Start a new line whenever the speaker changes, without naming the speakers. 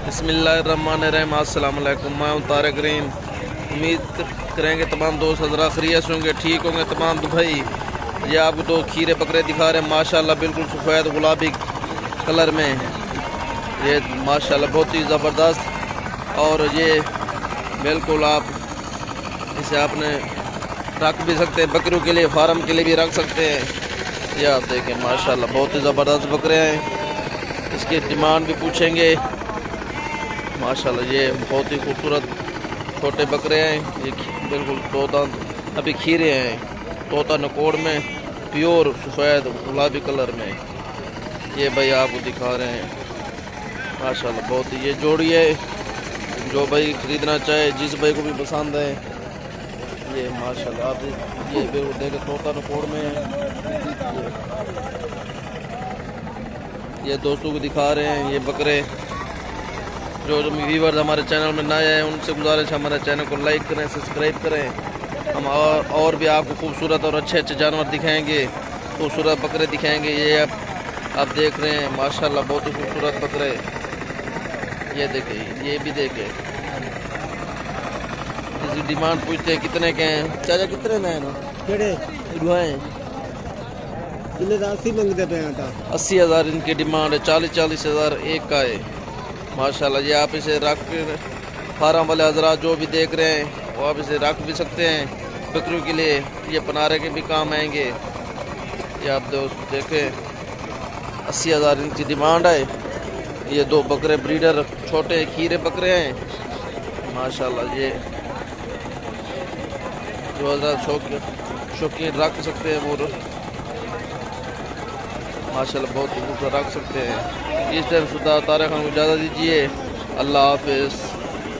बिस्मिल्लाहिर्रहमानिर्रहीम। अस्सलाम वालेकुम। मैं हूं तारिक करीम। उम्मीद करेंगे तमाम दोस्त हज़रात खैरियत से होंगे, ठीक होंगे तमाम। तो भाई ये आपको दो खीरे बकरे दिखा रहे हैं माशाल्लाह, बिल्कुल सफ़ेद गुलाबी कलर में। ये माशाल्लाह बहुत ही ज़बरदस्त। और ये बिल्कुल आप इसे आपने रख भी सकते हैं, बकरियों के लिए फार्म के लिए भी रख सकते हैं। ये आप देखें माशाल्लाह बहुत ही ज़बरदस्त बकरे हैं। इसकी डिमांड भी पूछेंगे माशाल्लाह। ये बहुत ही खूबसूरत छोटे बकरे हैं। ये बिल्कुल तोता अभी खीरे हैं, तोता नकोड़ में, प्योर सफ़ेद गुलाबी कलर में। ये भाई आपको दिखा रहे हैं माशाल्लाह बहुत ही। ये जोड़ी है, जो भाई ख़रीदना चाहे, जिस भाई को भी पसंद है, ये माशाल्लाह आप ये बिल्कुल देखें तोता नकोड़ में है। ये दोस्तों को दिखा रहे हैं ये बकरे। जो व्यूअर्स हमारे चैनल में नए हैं उनसे गुजारिश है हमारे चैनल को लाइक करें, सब्सक्राइब करें। हम और भी आपको खूबसूरत और अच्छे अच्छे जानवर दिखाएंगे, खूबसूरत बकरे दिखाएंगे। ये आप देख रहे हैं माशाल्लाह बहुत ही खूबसूरत बकरे। ये देखें, ये भी देखें। इसकी डिमांड पूछते हैं कितने के हैं चाचा, कितने में है ना
केड़े
दुआएं?
किले दा 80 मंगते पे था।
80,000 इनकी डिमांड है। 40-40 हज़ार एक का है माशाल्लाह। ये आप इसे रख फार्म वाले हजरात जो भी देख रहे हैं वो आप इसे रख भी सकते हैं बकरियों के लिए। ये पनारे के भी काम आएंगे। ये आप दोस्त देखें 80,000 इनकी डिमांड है। ये दो बकरे ब्रीडर छोटे खीरे बकरे हैं माशाल्लाह। ये जो हजरात शौकीन रख सकते हैं वो माशाल्लाह बहुत खूबसूरत रख सकते हैं। इस टाइम सुधा तारिक खान को इजाज़त दीजिए। अल्लाह हाफिज़।